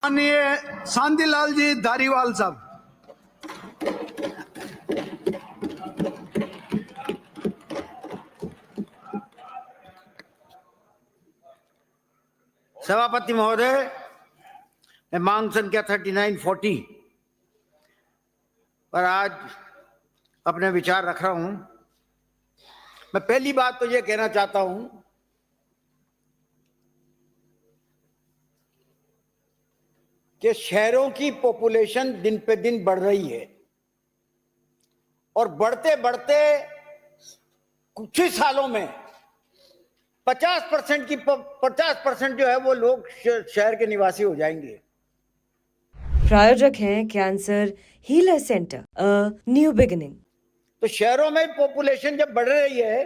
माननीय शांतिलाल जी धारीवाल साहब। सभापति महोदय, मैं मांग संख्या 3940 पर आज अपने विचार रख रहा हूं। मैं पहली बात तो ये कहना चाहता हूं कि शहरों की पॉपुलेशन दिन पे दिन बढ़ रही है और बढ़ते बढ़ते कुछ ही सालों में 50% जो है वो लोग शहर के निवासी हो जाएंगे। प्रायोजक हैं cancer healer centre, a new beginning. तो शहरों में पॉपुलेशन जब बढ़ रही है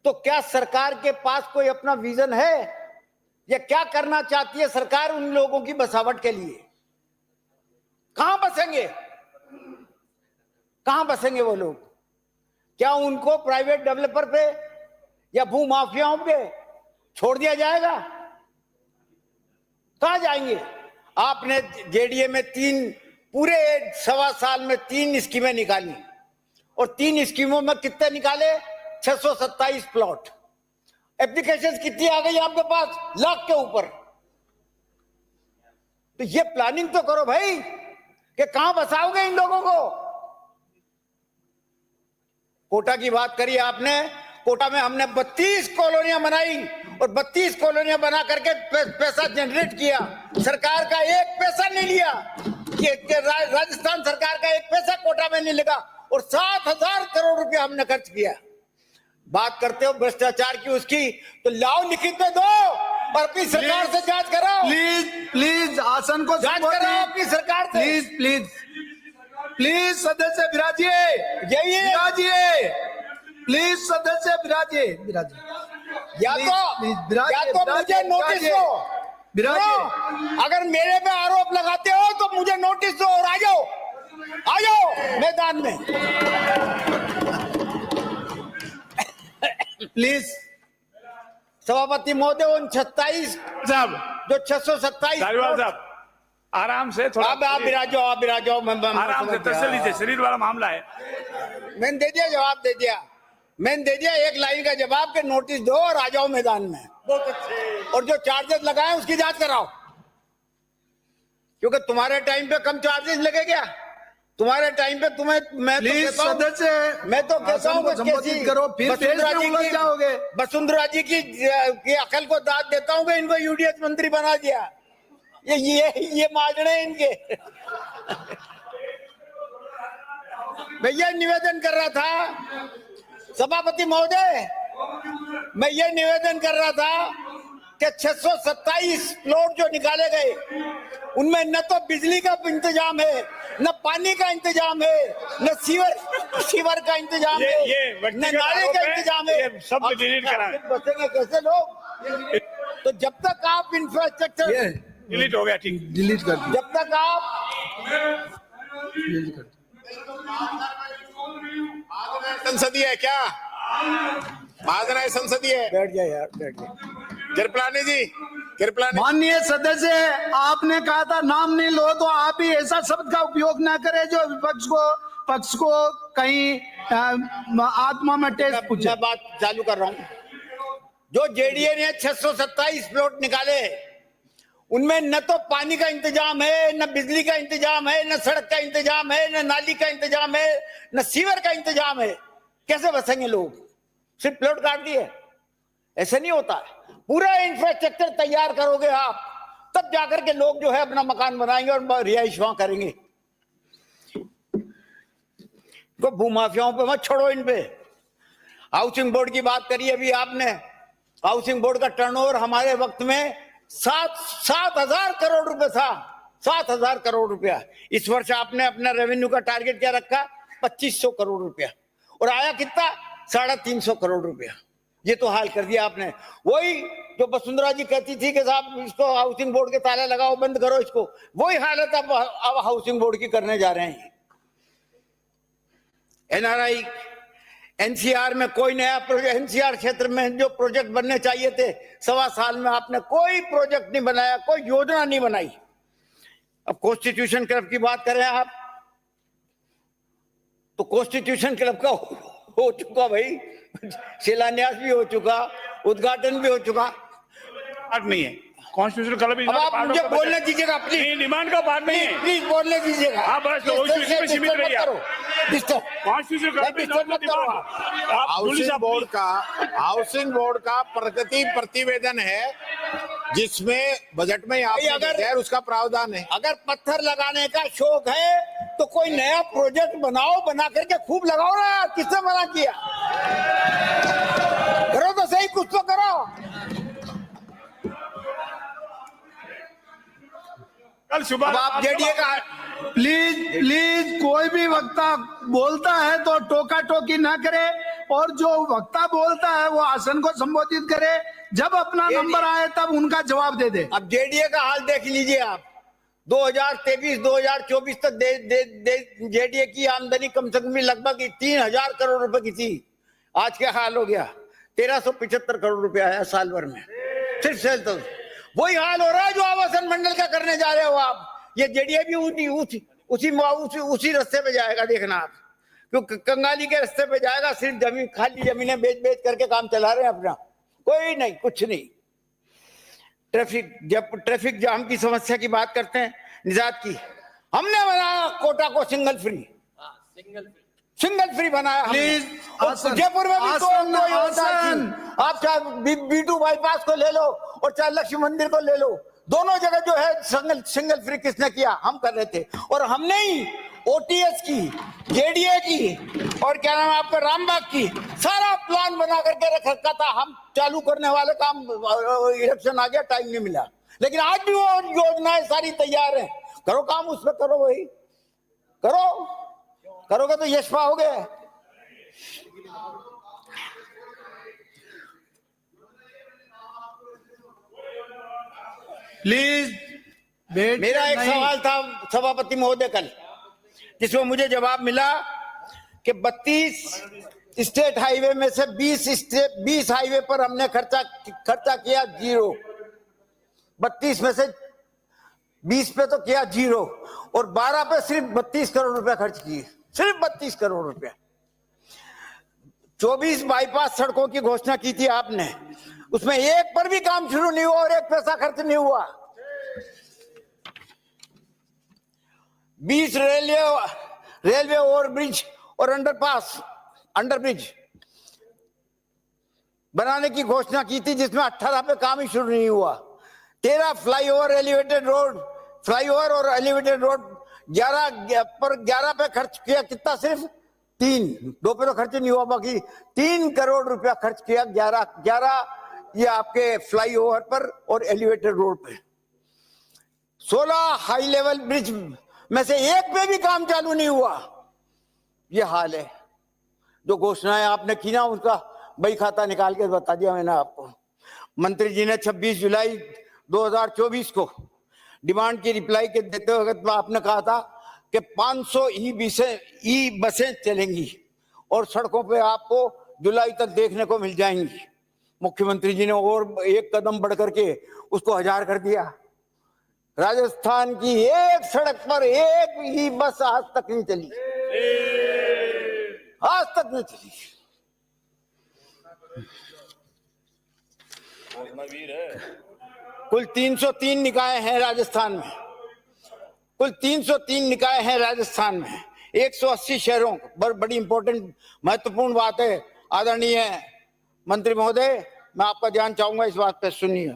तो क्या सरकार के पास कोई अपना विजन है या क्या करना चाहती है सरकार उन लोगों की बसावट के लिए? कहां बसेंगे वो लोग? क्या उनको प्राइवेट डेवलपर पे या भू माफियाओं पे छोड़ दिया जाएगा? कहां जाएंगे? आपने जेडीए में पूरे 1.25 साल में 3 स्कीमें निकाली और 3 स्कीमों में कितने निकाले? 627 प्लॉट। एप्लीकेशंस कितनी आ गई आपके पास? लाख के ऊपर। तो ये प्लानिंग तो करो भाई कि कहां बसाओगे इन लोगों को। कोटा की बात करी आपने। कोटा में हमने 32 कॉलोनियां बनाई और 32 कॉलोनियां बना करके पैसा जनरेट किया। सरकार का एक पैसा नहीं लिया कि राजस्थान सरकार का एक पैसा कोटा में नहीं लगा और 7,000 करोड़ रुपया हमने खर्च किया। बात करते हो भ्रष्टाचार की उसकी, तो लाओ लिखित में दो और अपनी सरकार से जांच कराओ। प्लीज आसन को जांच कराओ अपनी सरकार से। प्लीज सदस्य विराजिए। प्लीज सदस्य विराजिए। या तो मुझे नोटिस दो। अगर मेरे पे आरोप लगाते हो तो मुझे नोटिस दो और आ जाओ मैदान में। प्लीज सभापति महोदय, उन 26 साहब जो 627 साहब आराम से थोड़ा आप विराजो। आराम से तसल्ली से, शरीर वाला मामला है। मैंने दे दिया जवाब, एक लाइन का जवाब के नोटिस दो और आ जाओ मैदान में। बहुत अच्छे। और जो चार्जेस लगाए उसकी जांच कराओ, क्योंकि तुम्हारे टाइम पे कम चार्जेस लगे क्या? तुम्हारे टाइम पे मैं तो कहता हूँ संबोधित करो, फिर उलझ जाओगे। वसुंधरा जी की अकल को दाद देता हूँ कि इनको यूडीएच मंत्री बना दिया। ये माजने इनके। भैया निवेदन कर रहा था सभापति महोदय, मैं ये निवेदन कर रहा था कि 627 प्लॉट जो निकाले गए उनमें न तो बिजली का इंतजाम है, न पानी का इंतजाम है, न सीवर का इंतजाम है, न नाले का इंतजाम है। सब डिलीट कराएं। बसेंगे कैसे लोग? तो जब तक आप इंफ्रास्ट्रक्चर डिलीट हो गया, ठीक, डिलीट कर दो। जब तक आप संसदीय है क्या? महाजनाय संसदीय है। बैठ जाए यार, बैठ जाए। कृपलानी जी, कृपलानी। माननीय सदस्य, आपने कहा था नाम नहीं लो, तो आप ही ऐसा शब्द का उपयोग ना करें जो पक्ष को कहीं आत्मा में ठेस पूछे। मैं बात चालू कर रहा हूं। जो जेडीए ने 627 प्लॉट निकाले उनमें न तो पानी का इंतजाम है, न बिजली का इंतजाम है, न सड़क का इंतजाम है, न नाली का इंतजाम है, न सीवर का इंतजाम है। कैसे बसेंगे लोग? सिर्फ प्लॉट काट दिए? ऐसे नहीं होता है। पूरा इंफ्रास्ट्रक्चर तैयार करोगे आप, तब जाकर के लोग जो है अपना मकान बनाएंगे और रिहाइश वहां करेंगे। तो भूमाफियाओं पे मत छोड़ो इन पे। हाउसिंग बोर्ड की बात करी अभी आपने। हाउसिंग बोर्ड का टर्नओवर हमारे वक्त में 7,000 करोड़ रुपए था। 7,000 करोड़ रुपया। इस वर्ष आपने अपना रेवेन्यू का टारगेट क्या रखा? 2,500 करोड़ रुपया। और आया कितना? 350 करोड़ रुपया। ये तो हाल कर दिया आपने। वही जो वसुंधरा जी कहती थी कि साहब इसको हाउसिंग बोर्ड के ताले लगाओ, बंद करो इसको, वही हालत अब हाउसिंग बोर्ड की करने जा रहे हैं। एनसीआर में कोई नया प्रोजेक्ट, एनसीआर क्षेत्र में जो प्रोजेक्ट बनने चाहिए थे 1.25 साल में आपने कोई प्रोजेक्ट नहीं बनाया, कोई योजना नहीं बनाई। अब कॉन्स्टिट्यूशन क्लब की बात करें आप, तो कॉन्स्टिट्यूशन क्लब का हो चुका भाई, शिलान्यास भी हो चुका, उद्घाटन भी हो चुका। पार्ट नहीं है कॉन्स्टिट्यूशन क्लब। अब आप मुझे बोलने दीजिएगा, प्लीज डिमांड का पार्ट नहीं है। प्लीज बोलने दीजिएगा। आप बस इसी में सीमित रहिए आप। कॉन्स्टिट्यूशन क्लब पे डिस्टर्ब मत करो आप। हाउसिंग बोर्ड का प्रगति प्रतिवेदन है जिसमें बजट में अगर उसका प्रावधान है। अगर पत्थर लगाने का शौक है तो कोई नया प्रोजेक्ट बनाओ, बना करके खूब लगाओ ना। किसने मना किया? करो तो सही, कुछ तो करो। कल सुबह अब आप जेडीए का प्लीज कोई भी वक्ता बोलता है तो टोका टोकी ना करे, और जो वक्ता बोलता है वो आसन को संबोधित करे। जब अपना नंबर आए तब उनका जवाब दे दे। अब जेडीए का हाल देख लीजिए आप। 2023-2024 तक जेडीए की आमदनी कम से कम लगभग 3,000 करोड़ रुपए की थी। आज क्या हाल हो गया? 1375 करोड़ रुपया आया साल भर में सिर्फ सेल। तो वही हाल हो रहा है जो आवासन मंडल का करने जा रहे हो आप। ये जेडीए भी उसी रास्ते पे जाएगा, देखना आप। क्योंकि कंगाली के रास्ते पे जाएगा, सिर्फ जमीन, खाली जमीनें बेच बेच करके काम चला रहे हैं अपना, कोई नहीं, कुछ नहीं। जब ट्रैफिक जाम की समस्या की बात करते हैं, निजात की, हमने बनाया कोटा को सिंगल फ्री बनाया। प्लीज जयपुर में भी आप चाहे B2 बाईपास को ले लो और चाहे लक्ष्मी मंदिर को ले लो, दोनों जगह जो है सिंगल फ्री किसने किया? हम कर रहे थे। और हमने ही ओटीएस की, जेडीए की, और क्या नाम है आपका, रामबाग की, सारा प्लान बना करके रख रखा था। हम चालू करने वाले काम, इलेक्शन आ गया, टाइम नहीं मिला। लेकिन आज भी वो योजनाएं सारी तैयार है। करो काम, उसमें करो, वही करो। करोगे तो यश पाओगे। प्लीज मेरा एक सवाल था सभापति महोदय कल, जिसमें मुझे जवाब मिला कि 32 स्टेट हाईवे में से 20 हाईवे पर हमने खर्चा किया 0। 32 में से 20 पे तो किया 0, और 12 पे सिर्फ 32 करोड़ रुपए खर्च किए, सिर्फ 32 करोड़ रुपए। 24 बाईपास सड़कों की घोषणा की थी आपने, उसमें एक पर भी काम शुरू नहीं हुआ और एक पैसा खर्च नहीं हुआ। 20 रेलवे ओवरब्रिज और अंडरब्रिज बनाने की घोषणा की थी, जिसमें 18 पे काम ही शुरू नहीं हुआ। 13 फ्लाईओवर और एलिवेटेड रोड 11 पे खर्च किया। कितना? सिर्फ 3। 2 पे तो खर्च नहीं हुआ, बाकी 3 करोड़ रुपया खर्च किया 11 ये आपके फ्लाईओवर पर और एलिवेटेड रोड पे। 16 हाई लेवल ब्रिज में से एक पे भी काम चालू नहीं हुआ। ये हाल है। जो घोषणाएं आपने की ना, उसका बही खाता निकाल के बता दिया मैंने आपको। मंत्री जी ने 26 जुलाई 2024 को डिमांड की रिप्लाई के देते हुए आपने कहा था कि 500 ई बसें चलेंगी और सड़कों पे आपको जुलाई तक देखने को मिल जाएंगी। मुख्यमंत्री जी ने और एक कदम बढ़ करके उसको 1000 कर दिया। राजस्थान की एक सड़क पर एक ही बस आज तक नहीं चली, आज तक नहीं चली। कुल 303 निकाय हैं राजस्थान में, कुल 303 निकाय हैं राजस्थान में, 180 शहरों। बड़ी इंपॉर्टेंट महत्वपूर्ण बात है आदरणीय मंत्री महोदय, मैं आपका ध्यान चाहूंगा इस बात पे, सुनिए,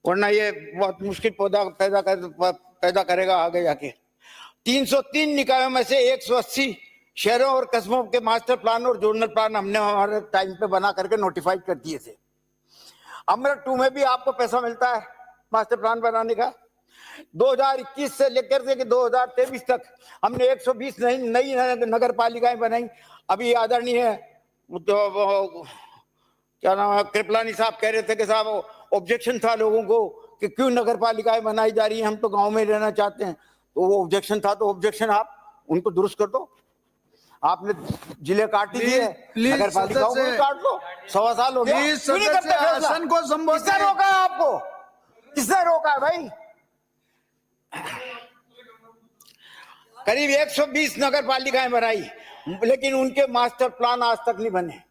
वरना ये बहुत मुश्किल पैदा करेगा आगे जाके। 303 निकायों में से 180 शहरों और कस्बों के मास्टर प्लान और जोनल प्लान हमने हमारे टाइम पे बना करके नोटिफाइड कर दिए थे। अमृत 2 में भी आपको पैसा मिलता है मास्टर प्लान बनाने का। 2021 से लेकर के 2023 तक हमने 120 नई नगर पालिकाएं बनाई। अभी आदरणीय क्या नाम है, कृपलानी साहब कह रहे थे कि साहब ऑब्जेक्शन था लोगों को कि क्यों नगर पालिकाएं बनाई जा रही हैं, हम तो गांव में रहना चाहते हैं। तो वो ऑब्जेक्शन था, तो ऑब्जेक्शन आप उनको दुरुस्त कर दो। आपने जिले काट ही दिए, प्लीज नगर पालिकाओं को भी सदस्य- काट लो, 1.25 साल हो गया, प्लीज क्यों नहीं सदस्य करते फैसला? आसन को संबोधित- किसने रोका है आपको? किसने रोका है भाई? करीब 120 नगर पालिकाएं बनाई, लेकिन उनके मास्टर प्लान आज तक नहीं बने।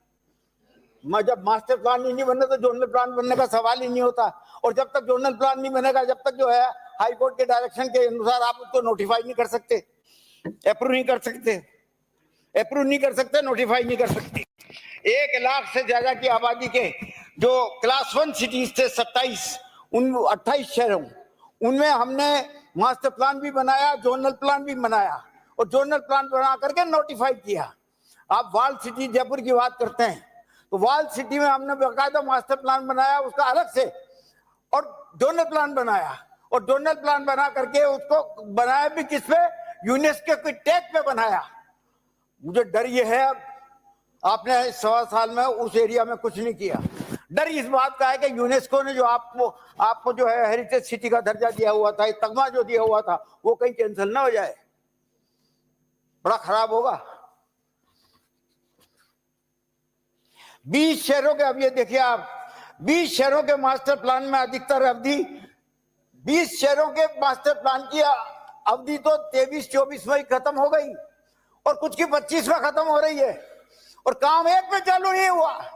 जब मास्टर प्लान ही नहीं बने तो जोनल प्लान बनने का सवाल ही नहीं होता। और जब तक जोनल प्लान नहीं बनेगा, जब तक जो है हाई कोर्ट के डायरेक्शन के अनुसार आप उसको नोटिफाई नहीं कर सकते, अप्रूव नहीं कर सकते, नोटिफाई नहीं कर सकते। 1 लाख से ज्यादा की आबादी के जो क्लास 1 सिटीज थे 27, उन 28 शहरों, उनमें हमने मास्टर प्लान भी बनाया, जोनल प्लान भी बनाया, और जोनल प्लान बना करके नोटिफाई किया। आप वाल सिटी जयपुर की बात करते हैं, तो वाल सिटी में हमने बाकायदा मास्टर प्लान बनाया उसका अलग से, और जोनल प्लान बनाया, और जोनल प्लान बना करके उसको बनाया भी किस पे? यूनेस्को के टैग पे बनाया। मुझे डर ये है, अब आपने 1.25 साल में उस एरिया में कुछ नहीं किया। डर इस बात का है कि यूनेस्को ने जो आपको जो है हेरिटेज सिटी का दर्जा दिया हुआ था, तगमा जो दिया हुआ था, वो कहीं कैंसिल ना हो जाए, बड़ा खराब होगा। 20 शहरों के, अब ये देखिए आप, 20 शहरों के मास्टर प्लान में अधिकतर अवधि, 20 शहरों के मास्टर प्लान की अवधि तो 23-24 में ही खत्म हो गई, और कुछ की 25 में खत्म हो रही है, और काम एक में चालू नहीं हुआ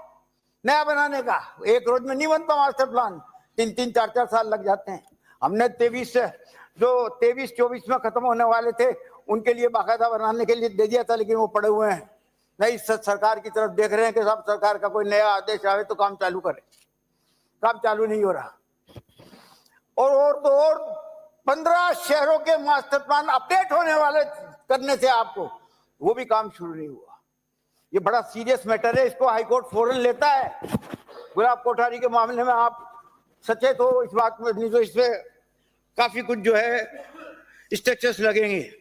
नया बनाने का। एक रोज में नहीं बनता मास्टर प्लान, 3-3, 4-4 साल लग जाते हैं। हमने 23-24 में खत्म होने वाले थे, उनके लिए बाकायदा बनाने के लिए दे दिया था, लेकिन वो पड़े हुए हैं। नहीं, सरकार की तरफ देख रहे हैं कि सब सरकार का कोई नया आदेश आवे तो काम चालू करे, काम चालू नहीं हो रहा। और 15 शहरों के मास्टर प्लान अपडेट होने वाले करने से आपको, वो भी काम शुरू नहीं हुआ। ये बड़ा सीरियस मैटर है, इसको हाईकोर्ट फौरन लेता है। गुलाब कोठारी के मामले में आप सचेत हो इस बात में, नहीं तो इसमें काफी कुछ जो है स्ट्रक्चर्स लगेंगे।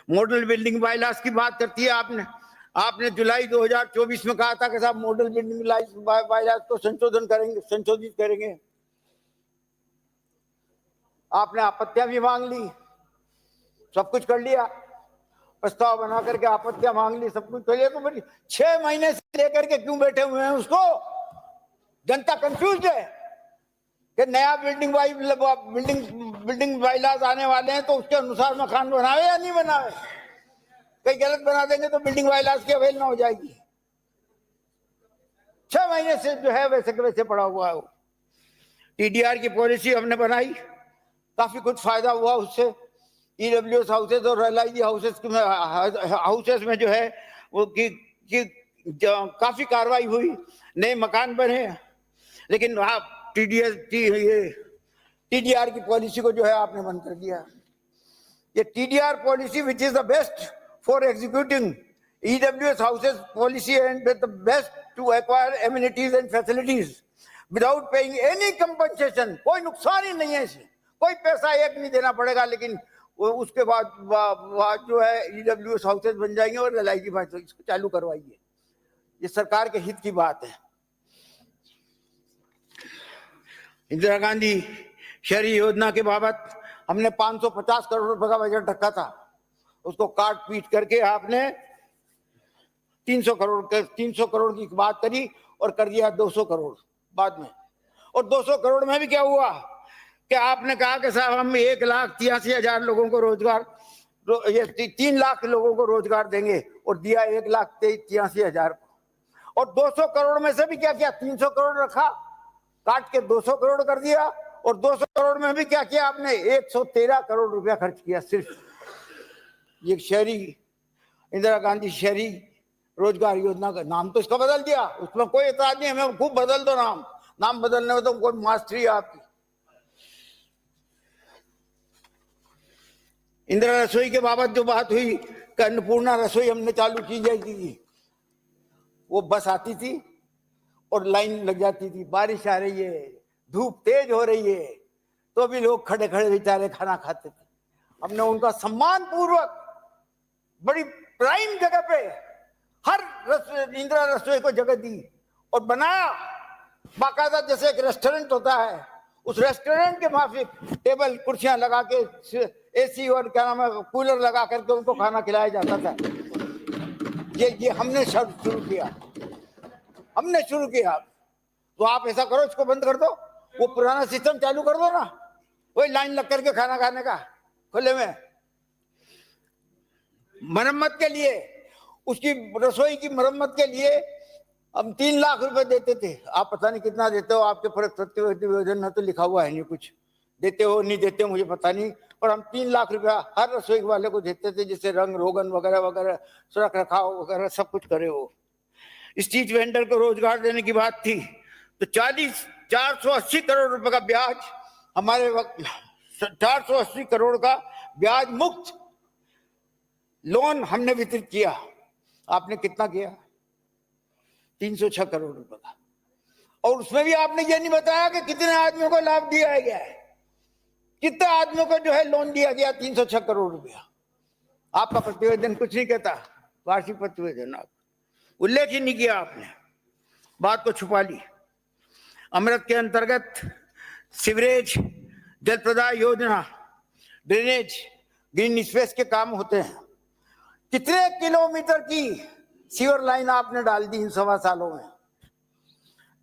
मॉडल बिल्डिंग बायलॉज की बात करती है आपने जुलाई 2024 में कहा था कि साहब मॉडल बिल्डिंग बायलॉज को संशोधित करेंगे। आपने आपत्तियां भी मांग ली, सब कुछ कर लिया, प्रस्ताव बना करके आपत्तियां मांग ली, सब कुछ कर लिया, तो फिर 6 महीने से लेकर के क्यों बैठे हुए हैं उसको? जनता कंफ्यूज है कि नया बिल्डिंग बायलॉज आने वाले हैं, तो उसके अनुसार मकान बनावे या नहीं बनावे। कहीं गलत बना देंगे तो बिल्डिंग बायलॉज की अवेल ना हो जाएगी। 6 महीने से जो है वैसे के वैसे पड़ा हुआ है वो। टीडीआर की पॉलिसी हमने बनाई, काफी कुछ फायदा हुआ उससे। ईडब्ल्यूएस हाउसेज और एलआईजी हाउसेज में जो है वो काफी कार्रवाई हुई, नए मकान बने, लेकिन आप टीडीआर की पॉलिसी को जो है आपने बंद कर दिया। ये TDR policy which is the best for executing EWS houses policy and the best to acquire amenities and facilities without paying any compensation. कोई नुकसान ही नहीं है इसे, कोई पैसा एक नहीं देना पड़ेगा, लेकिन उसके बाद जो है ईडब्ल्यूएस हाउसेज बन जाएंगे और एलआईजी इसको चालू करवाइए। ये सरकार के हित की बात है। इंदिरा गांधी शहरी योजना के बाबत हमने 550 करोड़ रुपए का बजट रखा था, उसको काट पीट करके आपने 300 करोड़ की बात करी और कर दिया 200 करोड़ बाद में। और 200 करोड़ में भी क्या हुआ कि आपने कहा कि साहब हम 1,83,000 लोगों को रोजगार, ये 3 लाख लोगों को रोजगार देंगे, और दिया 1,83,000। और 200 करोड़ में से भी क्या किया? 300 करोड़ रखा, काट के 200 करोड़ कर दिया। और 200 करोड़ में भी क्या किया आपने? 113 करोड़ रुपया खर्च किया सिर्फ ये शहरी, इंदिरा गांधी शहरी रोजगार योजना का नाम तो इसका बदल दिया, उसमें कोई एतराज नहीं, हमें खूब बदल दो नाम बदलने में तो कोई मास्टरी है आपकी। इंदिरा रसोई के बाबत जो बात हुई कि अन्नपूर्णा रसोई हमने चालू की जाएगी, वो बस आती थी और लाइन लग जाती थी, बारिश आ रही है, धूप तेज हो रही है, तो भी लोग खड़े खड़े बेचारे खाना खाते थे। हमने उनका सम्मान पूर्वक बड़ी प्राइम जगह पे हर इंदिरा रसोई को जगह दी और बनाया बाकायदा, जैसे एक रेस्टोरेंट होता है, उस रेस्टोरेंट के माफिक टेबल कुर्सियां लगा के एसी और क्या नाम है कूलर लगा करके उनको खाना खिलाया जाता था। ये हमने शुरू किया, हमने शुरू किया। तो आप ऐसा करो, इसको बंद कर दो, वो पुराना सिस्टम चालू कर दो ना, वही लाइन लग करके खाना खाने का खुले में। मरम्मत के लिए, उसकी रसोई की मरम्मत के लिए हम 3 लाख रुपए देते थे। आप पता नहीं कितना देते हो, आपके प्रतिवेदन में तो लिखा हुआ है नहीं, कुछ देते हो नहीं देते हो मुझे पता नहीं, पर हम 3 लाख रुपया हर रसोई वाले को देते थे, जिससे रंग रोगन वगैरह वगैरह, रख रखाव वगैरह सब कुछ करे हो। स्ट्रीट वेंडर को रोजगार देने की बात थी, तो 480 करोड़ रुपए का ब्याज हमारे वक्त, 480 करोड़ का ब्याज मुक्त लोन हमने वितरित किया। आपने कितना किया? 306 करोड़ रुपए का। और उसमें भी आपने ये नहीं बताया कि कितने आदमियों को लाभ दिया गया है, कितने आदमियों को जो है लोन दिया गया 306 करोड़ रुपया। आपका प्रतिवेदन कुछ नहीं कहता, वार्षिक प्रतिवेदन आप उल्लेख ही नहीं किया आपने, बात को छुपा ली। अमृत के अंतर्गत सीवरेज, जल प्रदाय योजना, ड्रेनेज, ग्रीन स्पेस के काम होते हैं। कितने किलोमीटर की सीवर लाइन आपने डाल दी इन 1.25 सालों में?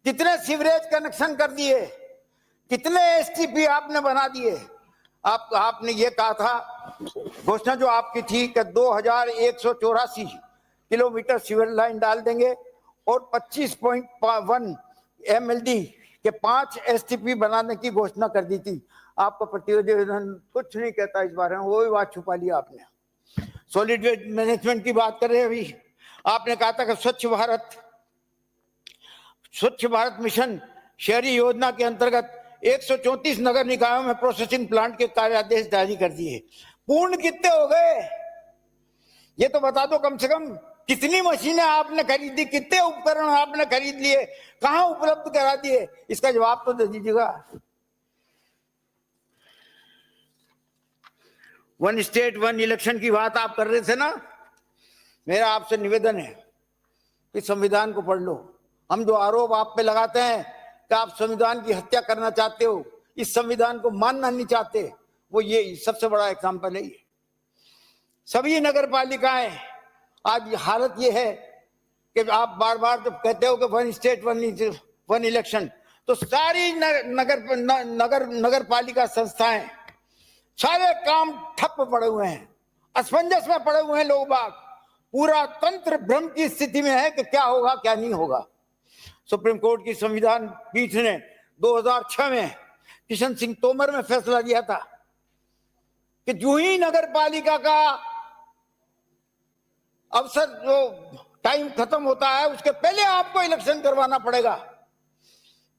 कितने सीवरेज कनेक्शन कर दिए? कितने एसटीपी आपने बना दिए? आपने ये कहा था, घोषणा जो आपकी थी कि 2184 किलोमीटर सीवर लाइन डाल देंगे और 25.1 MLD के 5 STP बनाने की घोषणा कर दी थी। आपका प्रतिवेदन कुछ नहीं कहता इस बारे में, वो भी बात छुपा लिया आपने। सॉलिड वेस्ट मैनेजमेंट की बात कर रहे हैं अभी। आपने कहा था कि स्वच्छ भारत मिशन शहरी योजना के अंतर्गत 134 नगर निकायों में प्रोसेसिंग प्लांट के कार्यादेश जारी कर दिए। पूर्ण कितने हो गए ये तो बता दो कम से कम। कितनी मशीनें आपने खरीदी, कितने उपकरण आपने खरीद लिए, कहां उपलब्ध करा दिए, इसका जवाब तो दे दीजिएगा। वन स्टेट वन इलेक्शन की बात आप कर रहे थे ना, मेरा आपसे निवेदन है कि संविधान को पढ़ लो। हम जो आरोप आप पे लगाते हैं कि आप संविधान की हत्या करना चाहते हो, इस संविधान को मानना नहीं चाहते, वो ये सबसे बड़ा एग्जाम्पल है। ये सभी नगर पालिकाएं आज हालत ये है कि आप बार बार जब कहते हो कि वन स्टेट वन इलेक्शन, तो सारी नगर पालिका संस्थाएं, सारे काम ठप पड़े हुए हैं, असमंजस में पड़े हुए हैं लोग बाग। पूरा तंत्र भ्रम की स्थिति में है कि क्या होगा क्या नहीं होगा। सुप्रीम कोर्ट की संविधान पीठ ने 2006 में किशन सिंह तोमर में फैसला दिया था कि जो ही नगर पालिका का अवसर जो टाइम खत्म होता है उसके पहले आपको इलेक्शन करवाना पड़ेगा।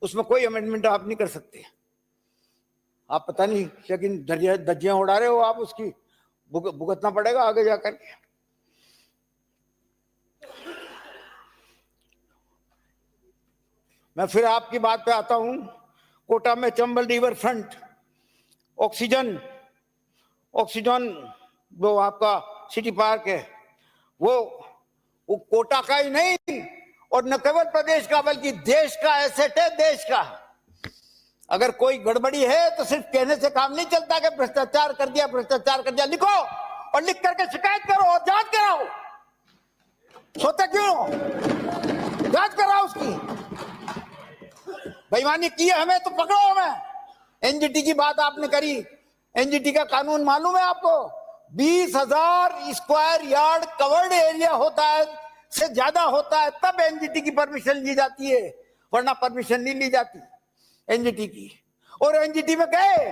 उसमें कोई अमेंडमेंट आप नहीं कर सकते। आप पता नहीं लेकिन धज्जियां उड़ा रहे हो आप, उसकी भुगतना पड़ेगा आगे जाकर के। मैं फिर आपकी बात पे आता हूं। कोटा में चंबल रिवर फ्रंट ऑक्सीजन जो आपका सिटी पार्क है, वो कोटा का ही नहीं और न केवल प्रदेश का बल्कि देश का एसेट है, देश का। अगर कोई गड़बड़ी है तो सिर्फ कहने से काम नहीं चलता कि भ्रष्टाचार कर दिया। लिखो और लिख करके शिकायत करो और जांच कराओ। सोते क्यों? जांच कराओ उसकी। बेईमानी की है हमें तो पकड़ो हमें। एनजीटी की बात आपने करी, एनजीटी का कानून मालूम है आपको? 20,000 स्क्वायर यार्ड कवर्ड एरिया होता है, से ज्यादा होता है तब एनजीटी की परमिशन ली जाती है, वरना परमिशन नहीं ली जाती एनजीटी की। और एनजीटी में गए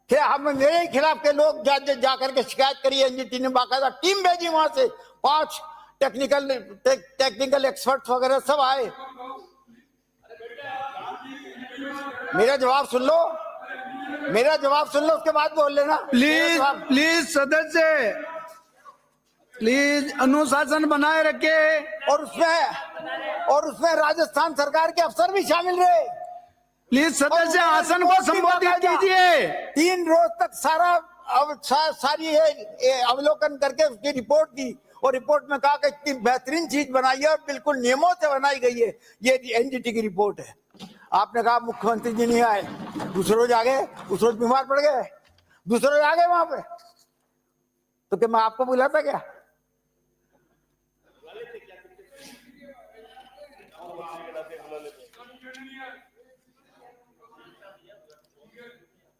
थे हम, मेरे खिलाफ के लोग जाकर के शिकायत करी। एनजीटी ने बाकायदा टीम भेजी, वहां से 5 टेक्निकल एक्सपर्ट वगैरह सब आए। मेरा जवाब सुन लो, उसके बाद बोल लेना। प्लीज सदस्य प्लीज अनुशासन बनाए रखे। और उसमें राजस्थान सरकार के अफसर भी शामिल रहे। प्लीज सदस्य आसन को संबोधित कीजिए। 3 रोज तक सारी अवलोकन करके उसकी रिपोर्ट दी और रिपोर्ट में कहा कि इतनी बेहतरीन चीज बनाई है और बिल्कुल नियमों से बनाई गई है। ये एनजीटी की रिपोर्ट है। आपने कहा मुख्यमंत्री जी नहीं आए, दूसरे रोज आ गए, उस रोज बीमार पड़ गए, दूसरे रोज आ गए वहां पे। तो क्या मैं आपको बुलाता क्या?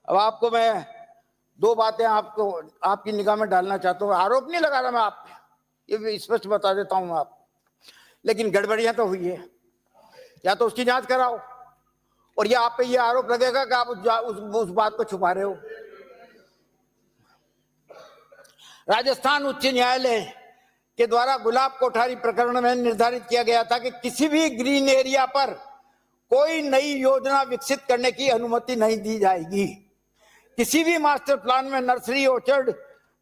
अब आपको मैं दो बातें आपको आपकी निगाह में डालना चाहता हूँ। आरोप नहीं लगा रहा मैं आप पे, ये भी स्पष्ट बता देता हूँ आप, लेकिन गड़बड़ियां तो हुई है। या तो उसकी जांच कराओ, और या आप पे ये आरोप लगेगा कि आप उस बात को छुपा रहे हो। राजस्थान उच्च न्यायालय के द्वारा गुलाब कोठारी प्रकरण में निर्धारित किया गया था कि किसी भी ग्रीन एरिया पर कोई नई योजना विकसित करने की अनुमति नहीं दी जाएगी। किसी भी मास्टर प्लान में नर्सरी ऑर्चर्ड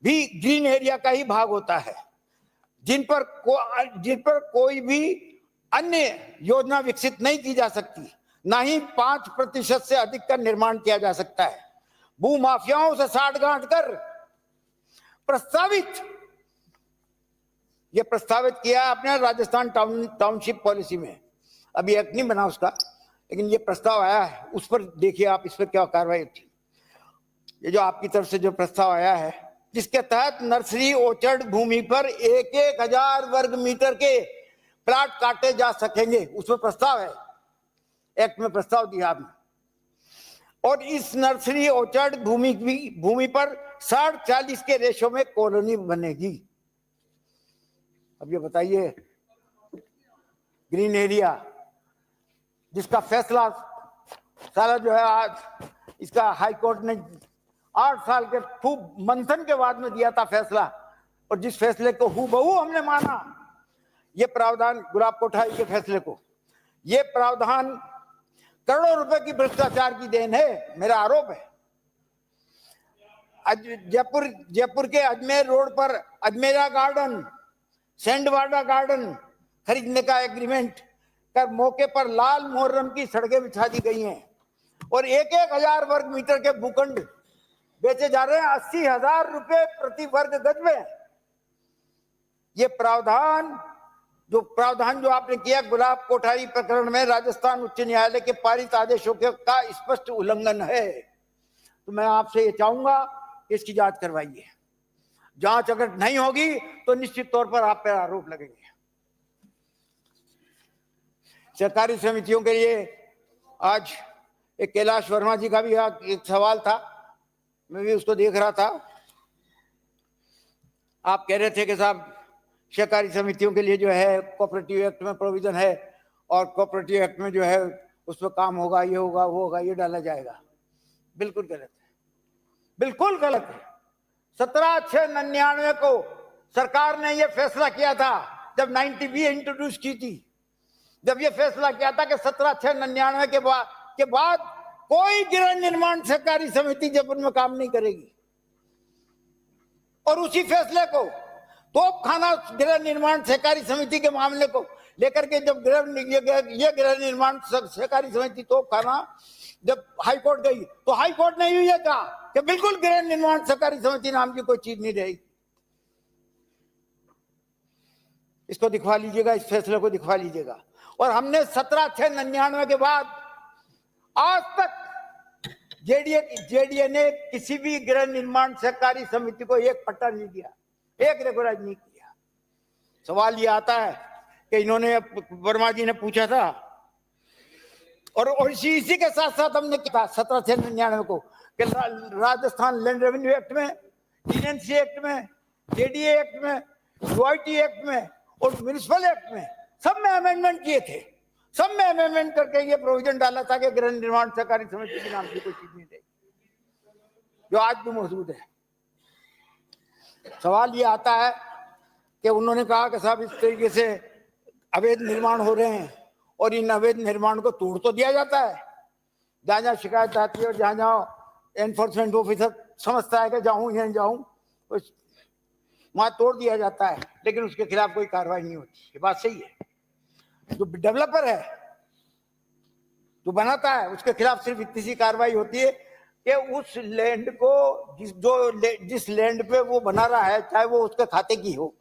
भी ग्रीन एरिया का ही भाग होता है, जिन पर कोई भी अन्य योजना विकसित नहीं की जा सकती, ना ही 5% से अधिक का निर्माण किया जा सकता है। भूमाफियाओं से साठगांठ कर प्रस्तावित किया आपने राजस्थान टाउनशिप पॉलिसी में। अभी एक्ट नहीं बना उसका, लेकिन ये प्रस्ताव आया है, उस पर देखिए आप इस पर क्या कार्रवाई होती। ये जो आपकी तरफ से जो प्रस्ताव आया है, जिसके तहत नर्सरी ऑर्चर्ड भूमि पर 1,000 वर्ग मीटर के प्लाट काटे जा सकेंगे, उसमें प्रस्ताव है, एक्ट में प्रस्ताव दिया आपने। और इस नर्सरी ऑर्चर्ड भूमि पर 60-40 के रेशो में कॉलोनी बनेगी। अब ये बताइए, ग्रीन एरिया जिसका फैसला सारा जो है आज इसका हाई कोर्ट ने 8 साल के खूब मंथन के बाद में दिया था फैसला, और जिस फैसले को हूबहू हमने माना, ये प्रावधान गुलाब कोठारी के फैसले को, ये प्रावधान करोड़ों रुपए की भ्रष्टाचार की देन है, मेरा आरोप है। जयपुर के अजमेर रोड पर अजमेरा गार्डन, सेंडवाडा गार्डन खरीदने का एग्रीमेंट कर मौके पर लाल मोहर्रम की सड़कें बिछा दी गई हैं, और 1,000 वर्ग मीटर के भूखंड बेचे जा रहे हैं 80,000 रुपए प्रति वर्ग गज में। ये प्रावधान जो आपने किया गुलाब कोठारी प्रकरण में राजस्थान उच्च न्यायालय के पारित आदेशों का स्पष्ट उल्लंघन है। तो मैं आपसे ये चाहूंगा कि इसकी जांच करवाइए। जांच अगर नहीं होगी तो निश्चित तौर पर आप पर आरोप लगेंगे। सहकारी समितियों के लिए आज एक कैलाश वर्मा जी का भी एक सवाल था, मैं भी उसको देख रहा था। आप कह रहे थे कि साहब सहकारी समितियों के लिए जो है कोऑपरेटिव एक्ट में प्रोविजन है, और कोऑपरेटिव एक्ट में जो है उसमें काम होगा, ये होगा, वो होगा, ये डाला जाएगा। बिल्कुल गलत है, बिल्कुल गलत है। 17/6/99 को सरकार ने यह फैसला किया था, जब 90B इंट्रोड्यूस की थी, जब यह फैसला किया था कि 17/6/99 के बाद कोई गृह निर्माण सहकारी समिति जयपुर में काम नहीं करेगी। और उसी फैसले को तोपखाना गृह निर्माण सहकारी समिति के मामले को लेकर के जब ये गृह निर्माण सहकारी समिति तोपखाना जब हाईकोर्ट गई, तो हाईकोर्ट ने ये कहा कि बिल्कुल गृह निर्माण सहकारी समिति नाम की कोई चीज नहीं रहेगी। इसको दिखवा लीजिएगा, इस फैसले को दिखवा लीजिएगा। और हमने 17/6/99 के बाद आज तक जेडीए ने किसी भी गृह निर्माण सहकारी समिति को एक पट्टा नहीं दिया, एक रेगुलाइज नहीं किया। सवाल ये आता है कि इन्होंने, वर्मा जी ने पूछा था, और इसी के साथ साथ हमने कहा 17/6/99 को कि राजस्थान लैंड रेवेन्यू एक्ट में, टीएनसी एक्ट में, जेडीए एक्ट में, यूआईटी एक्ट में और म्युनिसिपल एक्ट में सब में अमेंडमेंट किए थे। सब में अमेंडमेंट करके ये प्रोविजन डाला था कि गृह निर्माण सहकारी समिति के नाम की कोई चीज नहीं रहेगी, जो आज भी मौजूद है। सवाल ये आता है कि उन्होंने कहा कि साहब इस तरीके से अवैध निर्माण हो रहे हैं, और इन अवैध निर्माण को तोड़ तो दिया जाता है। जहां जहां शिकायत आती है और जहां जहां एनफोर्समेंट ऑफिसर समझता है कि जाऊं या नहीं जाऊं, वहां तोड़ दिया जाता है, लेकिन उसके खिलाफ कोई कार्रवाई नहीं होती। ये बात सही है। जो डेवलपर है, जो बनाता है, उसके खिलाफ सिर्फ इतनी सी कार्रवाई होती है कि उस लैंड को जिस लैंड पे वो बना रहा है, चाहे वो उसके खाते की हो,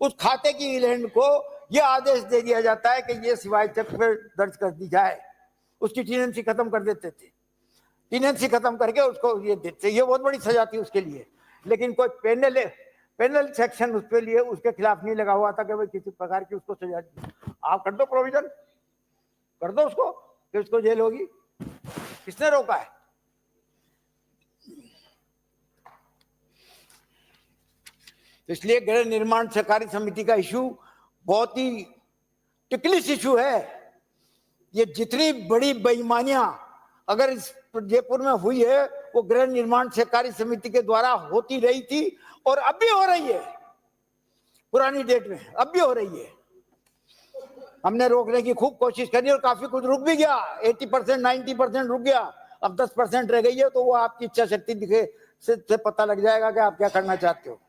उस खाते की लैंड को यह आदेश दे दिया जाता है कि ये सिवाय चेक पे दर्ज कर दी जाए। उसकी टीनेंसी खत्म कर देते थे, टीनेंसी खत्म करके उसको ये देते, ये बहुत बड़ी सजा थी उसके लिए। लेकिन कोई पेनल सेक्शन उसके लिए, उसके खिलाफ नहीं लगा हुआ था कि भाई किसी प्रकार की उसको सजा दी। आप कर दो प्रोविजन, कर दो उसको कि उसको जेल होगी। किसने रोका है? तो इसलिए गृह निर्माण सहकारी समिति का इशू बहुत ही टिकलिश इशू है। ये जितनी बड़ी बेईमानियां अगर इस जयपुर में हुई है वो गृह निर्माण सहकारी समिति के द्वारा होती रही थी और अब भी हो रही है, पुरानी डेट में अब भी हो रही है। हमने रोकने की खूब कोशिश करी और काफी कुछ रुक भी गया, 80% 90% रुक गया, अब 10% रह गई है। तो वो आपकी इच्छा शक्ति दिखे से पता लग जाएगा कि आप क्या करना चाहते हो।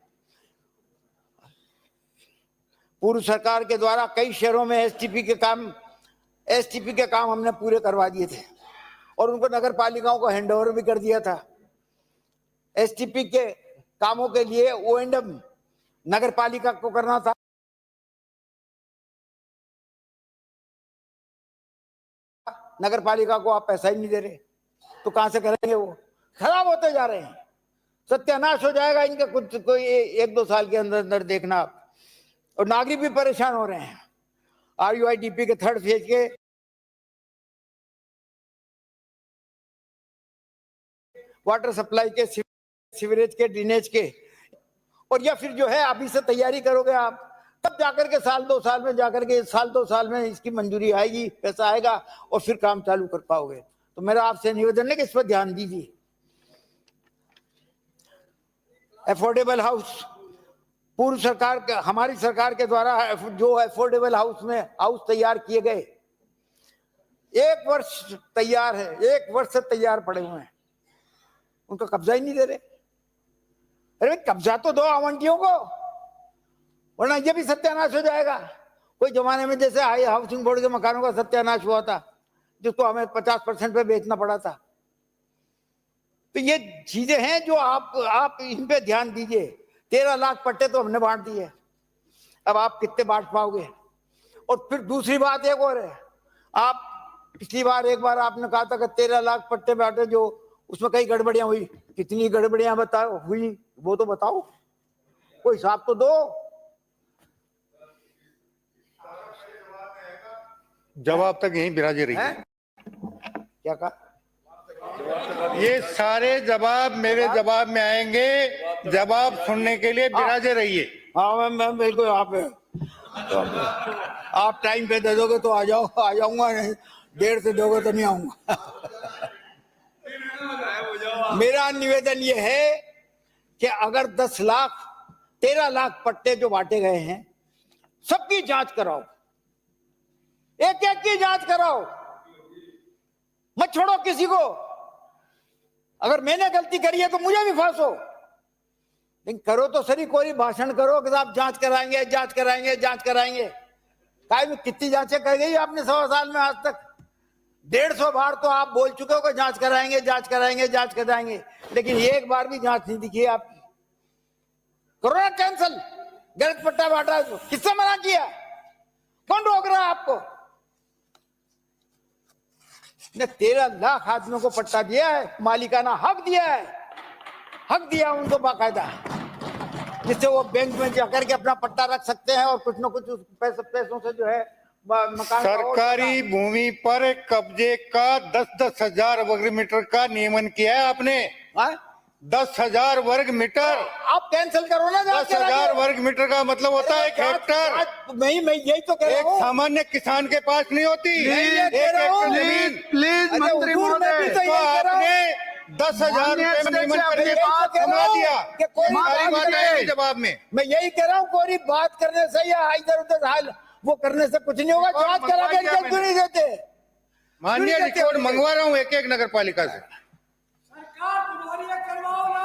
पूर्व सरकार के द्वारा कई शहरों में एसटीपी के काम हमने पूरे करवा दिए थे और उनको नगर पालिकाओं को हैंडओवर भी कर दिया था। एसटीपी के कामों के लिए ओएंडएम नगर पालिका को करना था। नगर पालिका को आप पैसा ही नहीं दे रहे तो कहां से करेंगे? वो खराब होते जा रहे हैं, सत्यानाश हो जाएगा इनका कुछ कोई 1-2 साल के अंदर अंदर देखना आप। और नागरिक भी परेशान हो रहे हैं। RUIDP के 3rd फेज के वाटर सप्लाई के, सीवरेज के, ड्रेनेज के, और या फिर जो है अभी से तैयारी करोगे आप तब जाकर के साल 2 साल में जाकर के साल 2 साल में इसकी मंजूरी आएगी, पैसा आएगा और फिर काम चालू कर पाओगे। तो मेरा आपसे निवेदन है कि इस पर ध्यान दीजिए। अफोर्डेबल हाउस, पूर्व सरकार के, हमारी सरकार के द्वारा जो अफोर्डेबल हाउस में हाउस तैयार किए गए, 1 वर्ष तैयार है, 1 वर्ष से तैयार पड़े हुए हैं, उनका कब्जा ही नहीं दे रहे। अरे कब्जा तो दो आवंटियों को, वरना ये भी सत्यानाश हो जाएगा। कोई जमाने में जैसे हाउसिंग बोर्ड के मकानों का सत्यानाश हुआ था जिसको हमें 50% पे बेचना पड़ा था। तो ये चीजें हैं जो आप इन पे ध्यान दीजिए। 13 लाख पट्टे तो हमने बांट दिए, अब आप कितने बांट पाओगे? और फिर दूसरी बात एक और है, आप पिछली बार एक बार आपने कहा था कि 13 लाख पट्टे बांटे, जो उसमें कई गड़बड़ियां हुई। कितनी गड़बड़ियां बताओ हुई वो तो बताओ, कोई हिसाब तो दो। जवाब तक यहीं बिराजे रही है। क्या कहा? ये सारे जवाब मेरे जवाब में आएंगे, जवाब सुनने के लिए बिराजे रहिए। हाँ मैं बिल्कुल आप टाइम पे दे दोगे तो आ जाऊंगा, नहीं देर से दोगे तो नहीं आऊंगा। मेरा निवेदन ये है कि अगर 13 लाख पट्टे जो बांटे गए हैं सबकी जांच कराओ, एक एक की जांच कराओ, मत छोड़ो किसी को। अगर मैंने गलती करी है तो मुझे भी फांसो, लेकिन करो तो सही, कोई भाषण करो कि आप जांच कराएंगे, जांच कराएंगे, जांच कराएंगे। कितनी जांचें कर गई आपने 100 साल में आज तक? 150 बार तो आप बोल चुके हो कि जांच कराएंगे, जांच कराएंगे, जांच कराएंगे, लेकिन एक बार भी जांच नहीं दिखी आपकी। कोरोना कैंसल, गलत पट्टा बांटा, किससे मना किया? कौन रोक रहा है आपको? ने 13 लाख आदमियों को पट्टा दिया है, मालिकाना हक दिया है, हक दिया उनको बाकायदा, जिससे वो बैंक में जाकर के अपना पट्टा रख सकते हैं और कुछ न कुछ पैसों से जो है मकान। सरकारी भूमि पर कब्जे का 10-10 हजार वर्ग मीटर का नियमन किया है आपने। 10,000 वर्ग मीटर आप कैंसिल करो ना। 10,000 वर्ग मीटर का मतलब होता है 1 हेक्टर। मैं यही तो कह रहा हूं। एक सामान्य किसान के पास नहीं होती। प्लीज मंत्री महोदय, तो आपने 10,000 रुपए में नियमन करके थमा दिया। जवाब में मैं यही कह रहा हूँ, कोई बात करने से या इधर उधर हाल वो करने से कुछ नहीं होगा। जांच करा के क्यों नहीं देते? माननीय रिकॉर्ड मंगवा रहा हूँ एक नगर पालिका से।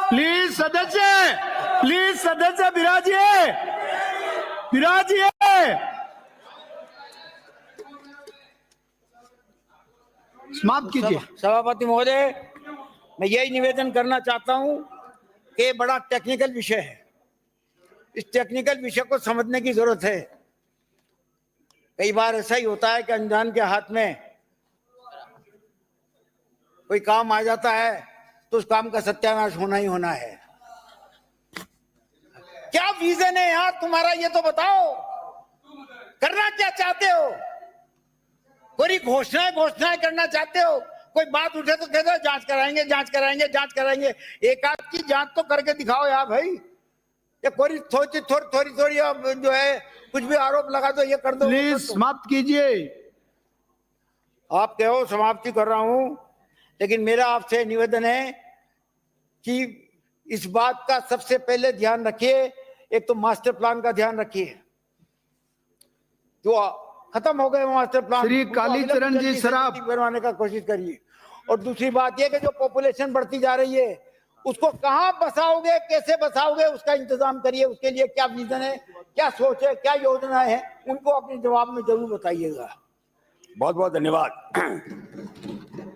प्लीज सदस्य विराजिए। समाप्त कीजिए। सभापति महोदय, मैं यही निवेदन करना चाहता हूं कि बड़ा टेक्निकल विषय है, इस टेक्निकल विषय को समझने की जरूरत है। कई बार ऐसा ही होता है कि अनजान के हाथ में कोई काम आ जाता है तो उस काम का सत्यानाश होना ही होना है। क्या विजन है यार तुम्हारा, ये तो बताओ, करना क्या चाहते हो? कोई घोषणाएं करना चाहते हो? कोई बात उठे तो कहते हो जांच कराएंगे, जांच कराएंगे, जांच कराएंगे। एक आध की जांच तो करके दिखाओ यार भाई, ये थोड़ी थोड़ी अब जो है कुछ भी आरोप लगा दो, ये कर दो, प्लीज समाप्त कीजिए। आप कहो समाप्ति कर रहा हूं, लेकिन मेरा आपसे निवेदन है कि इस बात का सबसे पहले ध्यान रखिए, एक तो मास्टर प्लान का ध्यान रखिए, जो खत्म हो गए मास्टर प्लान, श्री कालीचरण जी सराफ करवाने का कोशिश करिए। और दूसरी बात यह कि जो पॉपुलेशन बढ़ती जा रही है उसको कहां बसाओगे, कैसे बसाओगे, उसका इंतजाम करिए। उसके लिए क्या विजन है, क्या सोच है, क्या योजना है, उनको अपने जवाब में जरूर बताइएगा। बहुत बहुत धन्यवाद।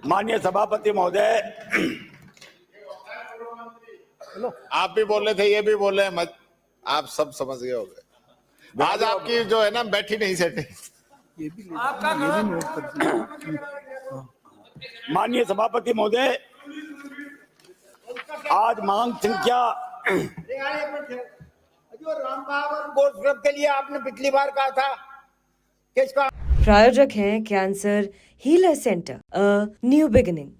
माननीय सभापति महोदय, आप भी बोल रहे थे, ये भी बोल रहे हैं, मत आप सब समझ गए होंगे। आज आपकी जो है ना बैठी नहीं सेटिंग। माननीय सभापति महोदय, आज मांग संख्या जो रामबाग गोल्फ क्लब के लिए आपने पिछली बार कहा था कि इसका प्रायोजक हैं cancer healer centre, a new beginning.